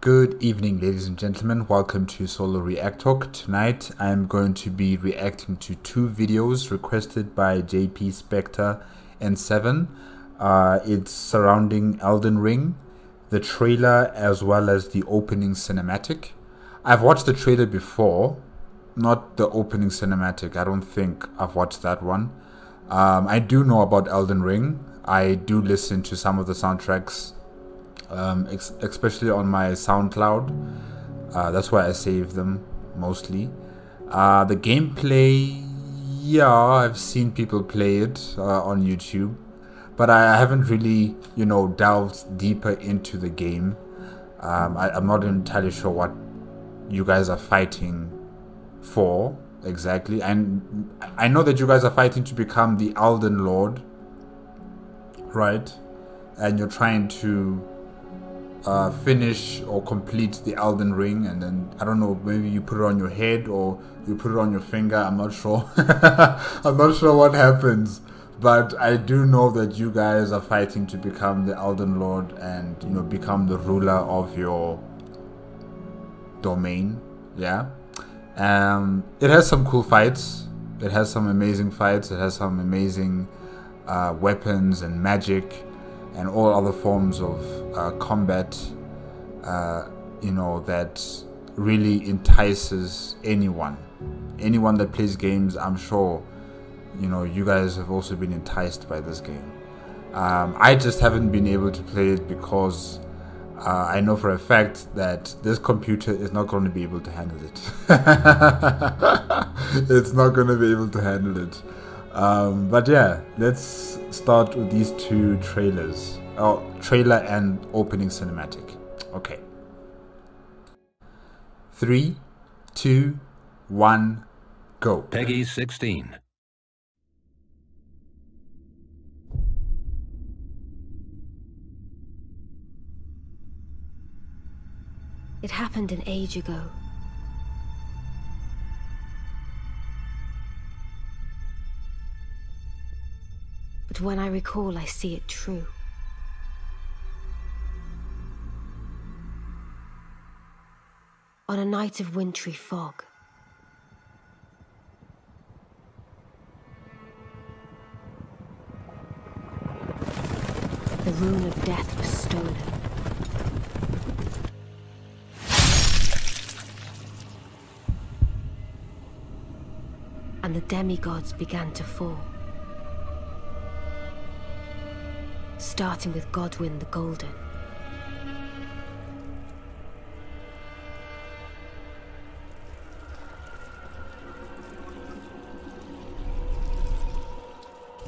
Good evening, ladies and gentlemen. Welcome to Solo ReacTalk. Tonight I'm going to be reacting to two videos requested by JP Spectre and 7. It's surrounding Elden Ring, the trailer as well as the opening cinematic. I've watched the trailer before, not the opening cinematic. I don't think I've watched that one. I do know about Elden Ring. I do listen to some of the soundtracks, especially on my SoundCloud. That's where I save them mostly. The gameplay, yeah, I've seen people play it on YouTube, but I haven't really, delved deeper into the game. I'm not entirely sure what you guys are fighting for exactly. And I know that you guys are fighting to become the Elden Lord, right? And you're trying to finish or complete the Elden Ring, and then I don't know, maybe you put it on your head or you put it on your finger. I'm not sure. I'm not sure what happens, but I do know that you guys are fighting to become the Elden Lord and become the ruler of your domain. Yeah. It has some cool fights. It has some amazing fights. It has some amazing weapons and magic and all other forms of combat, that really entices anyone that plays games. I'm sure, you guys have also been enticed by this game. I just haven't been able to play it because I know for a fact that this computer is not going to be able to handle it. It's not going to be able to handle it. But yeah, let's start with these two trailers. Oh, trailer and opening cinematic. Okay. 3, 2, 1, go. Peggy 16. It happened an age ago. But when I recall, I see it true. On a night of wintry fog, the rune of death was stolen. And the demigods began to fall. Starting with Godwyn the Golden.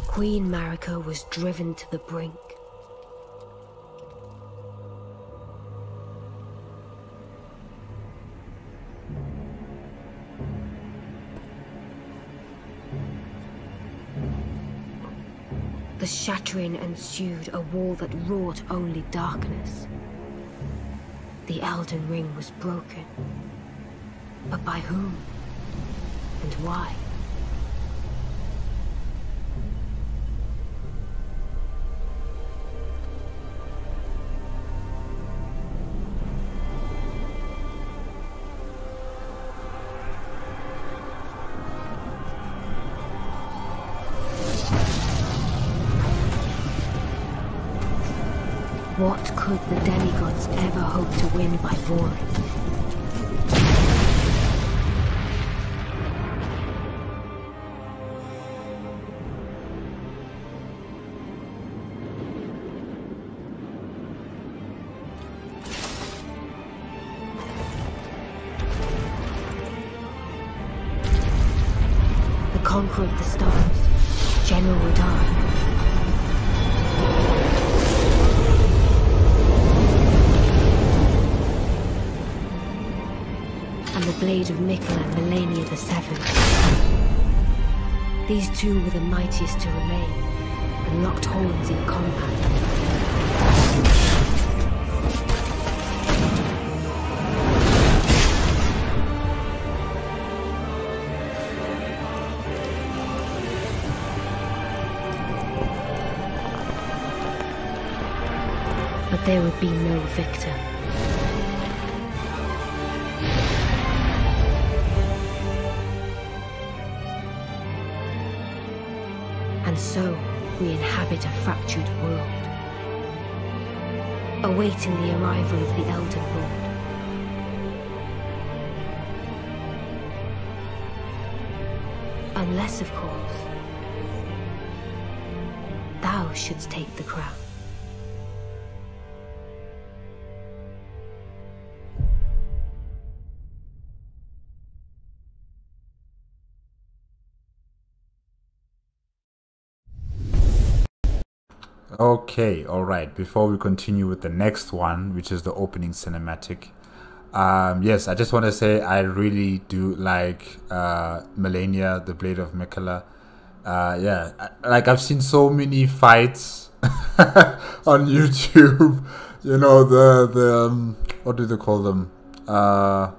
Queen Marika was driven to the brink. The shattering ensued, a war that wrought only darkness. The Elden Ring was broken. But by whom? And why? What could the demigods ever hope to win by warring? The conqueror of the stars, General Radar. The blade of Mikkel and Melania the Seventh. These two were the mightiest to remain, and locked horns in combat. But there would be no victor. so we inhabit a fractured world, awaiting the arrival of the Elden Lord. Unless, of course, thou shouldst take the crown. Okay, alright. Before we continue with the next one, which is the opening cinematic, yes, I just want to say I really do like Melania, the Blade of Miquella. Yeah, like I've seen so many fights on YouTube. You know, the what do they call them? I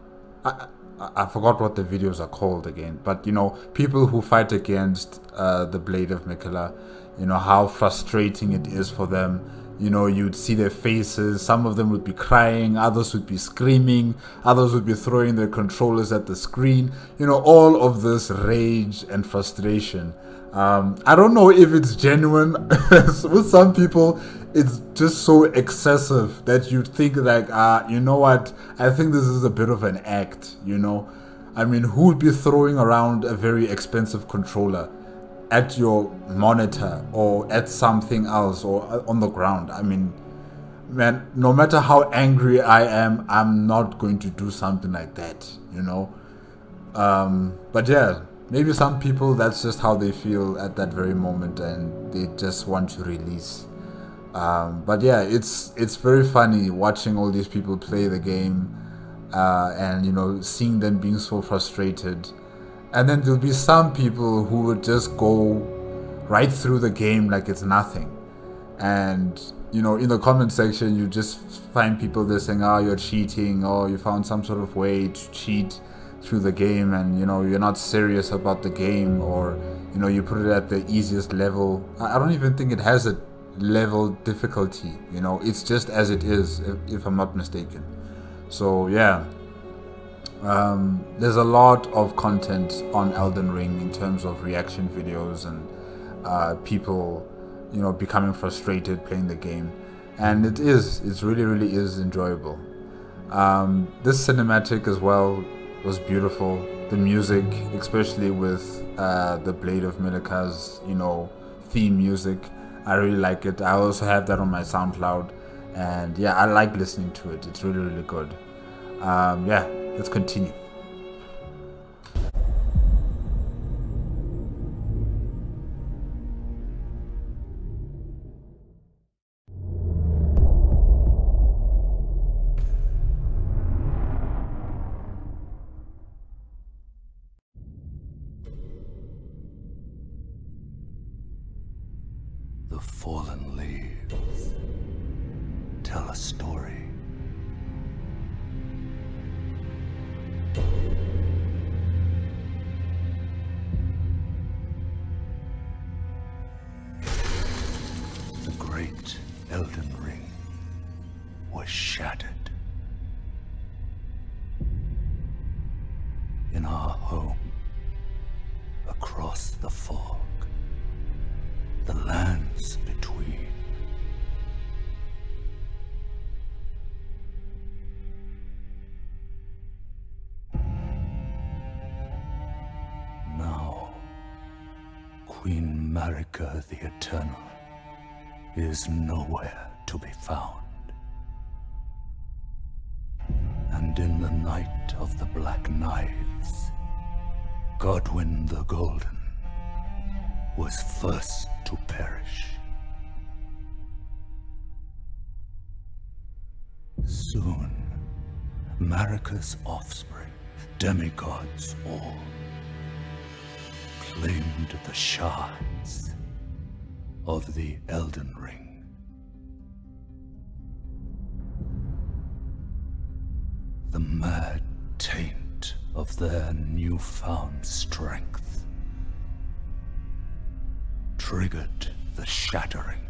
forgot what the videos are called again. But you know, people who fight against the Blade of Miquella, you know how frustrating it is for them. You know, you'd see their faces. Some of them would be crying, others would be screaming, others would be throwing their controllers at the screen. You know, all of this rage and frustration. I don't know if it's genuine. With some people, it's just so excessive that you think like, you know what? I think this is a bit of an act, you know? I mean, who would be throwing around a very expensive controller at your monitor or at something else or on the ground? I mean, man, no matter how angry I am, I'm not going to do something like that, you know? But yeah, maybe some people, that's just how they feel at that very moment and they just want to release. But yeah, it's very funny watching all these people play the game and, you know, seeing them being so frustrated. And then there'll be some people who would just go right through the game like it's nothing. And, you know, in the comment section, you just find people there saying, oh, you're cheating, or you found some sort of way to cheat through the game, and, you know, you're not serious about the game, or, you know, you put it at the easiest level. I don't even think it has a level difficulty, you know, it's just as it is, if I'm not mistaken. So, yeah. There's a lot of content on Elden Ring in terms of reaction videos and people, you know, becoming frustrated playing the game, and it really is enjoyable. This cinematic as well was beautiful. The music, especially with the Blade of Miquella's, you know, theme music, I really like it. I also have that on my SoundCloud, and yeah, I like listening to it. It's really good. Yeah, let's continue. The fallen leaves tell a story. The great Elden Ring was shattered. In our home, across the fog, the lands between. Now, Queen Marika the Eternal is nowhere to be found. And in the night of the Black Knives, Godwyn the Golden was first to perish. Soon, Marika's offspring, demigods all, claimed the shards of the Elden Ring. The mad taint of their newfound strength triggered the shattering.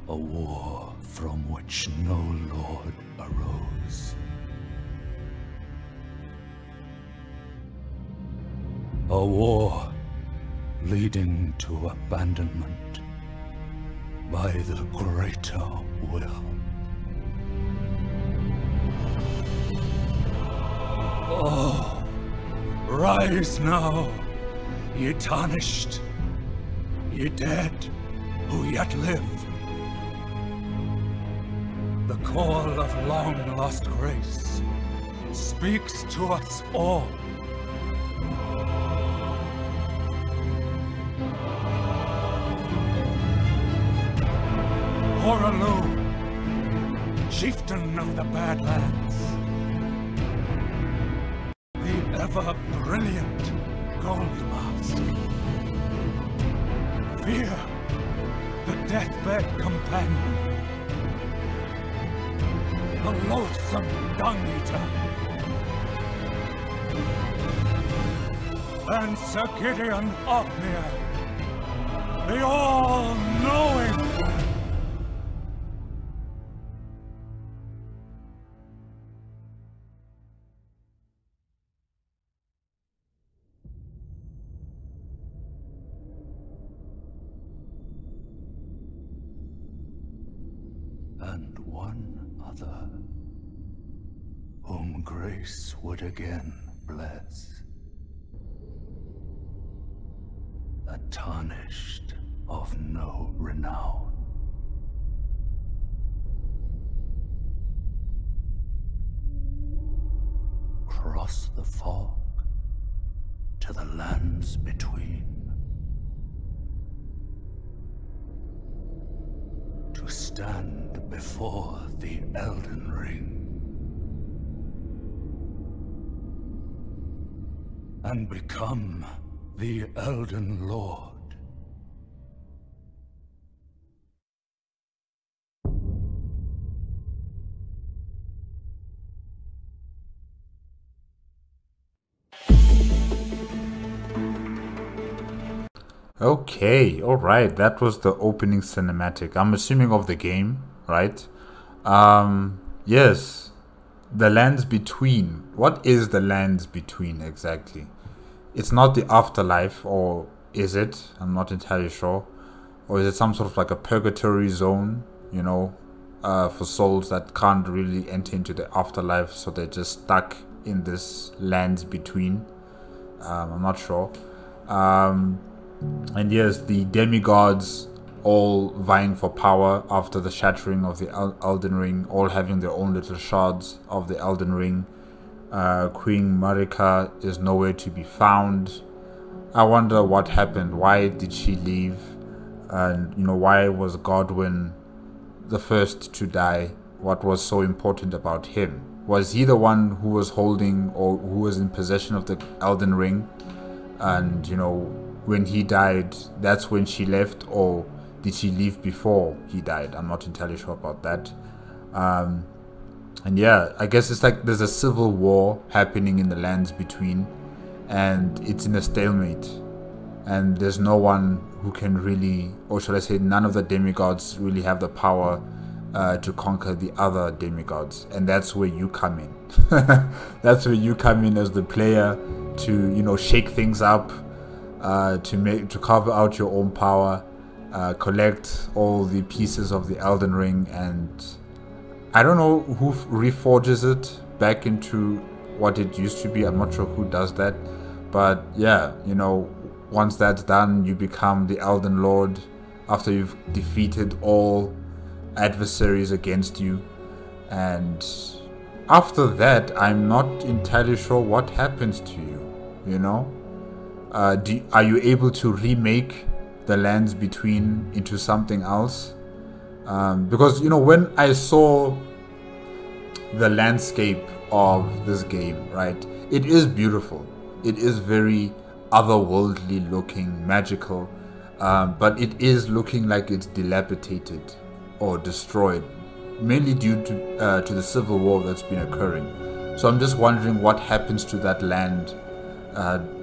A war from which no lord arose. A war leading to abandonment by the greater will. Oh, rise now, ye tarnished, ye dead who yet live. The call of long-lost grace speaks to us all. Horalu, chieftain of the Badlands, the ever-brilliant Gold Mask, Fear, the deathbed companion, the loathsome dung-eater, and Sir Gideon Othmere, the all-knowing. And one other, whom grace would again bless. A tarnished of no renown. Cross the fog to the lands between. To stand before the Elden Ring and become the Elden Lord. Okay, alright, that was the opening cinematic. I'm assuming of the game, right? Yes, the lands between. What is the lands between exactly? It's not the afterlife, or is it? I'm not entirely sure. Or is it some sort of like a purgatory zone, you know, for souls that can't really enter into the afterlife, so they're just stuck in this lands between. I'm not sure. And yes, the demigods all vying for power after the shattering of the Elden Ring, all having their own little shards of the Elden Ring. Queen Marika is nowhere to be found. I wonder what happened. Why did she leave? And you know, why was Godwyn the first to die? What was so important about him? Was he the one who was holding, or who was in possession of the Elden Ring? And you know, when he died, that's when she left, or did she leave before he died? I'm not entirely sure about that. And yeah, I guess it's like there's a civil war happening in the lands between, and it's in a stalemate, and there's no one who can really, or should I say, none of the demigods really have the power to conquer the other demigods. And that's where you come in. That's where you come in as the player to, you know, shake things up, to carve out your own power, collect all the pieces of the Elden Ring, and I don't know who reforges it back into what it used to be. I'm not sure who does that, but yeah, you know, once that's done, you become the Elden Lord after you've defeated all adversaries against you. And after that, I'm not entirely sure what happens to you, you know. Are you able to remake the lands between into something else? Because, you know, when I saw the landscape of this game, right, it is beautiful. It is very otherworldly looking, magical, but it is looking like it's dilapidated or destroyed, mainly due to the civil war that's been occurring. So I'm just wondering what happens to that land.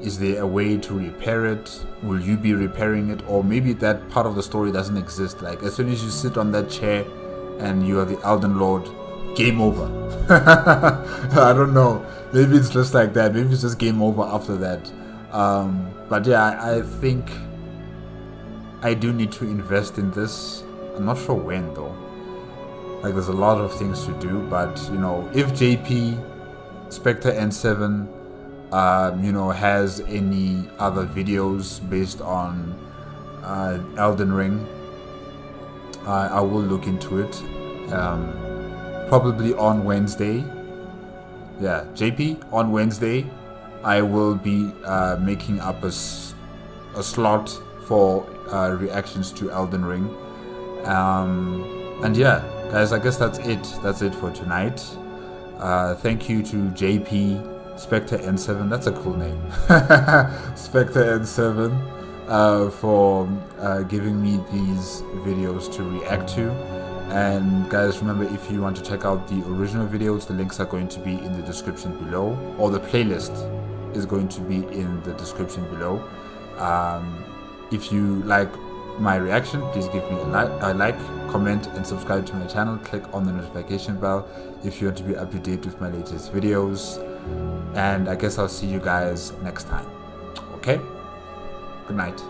Is there a way to repair it? Will you be repairing it? Or maybe that part of the story doesn't exist. Like, as soon as you sit on that chair and you are the Elden Lord, game over. I don't know. Maybe it's just like that. Maybe it's just game over after that. But yeah, I think I do need to invest in this. I'm not sure when though. Like, there's a lot of things to do, but you know, if JP Spectre N7 you know, has any other videos based on Elden Ring, I will look into it. Probably on Wednesday. Yeah, JP, on Wednesday I will be making up a slot for reactions to Elden Ring. And yeah, guys, I guess that's it for tonight. Thank you to JP Spectre N7, that's a cool name. Spectre N7 for giving me these videos to react to. And guys, remember, if you want to check out the original videos, the links are going to be in the description below, or the playlist is going to be in the description below. If you like my reaction, please give me a like, comment, and subscribe to my channel. Click on the notification bell if you want to be up to date with my latest videos. And I guess I'll see you guys next time. Okay? Good night.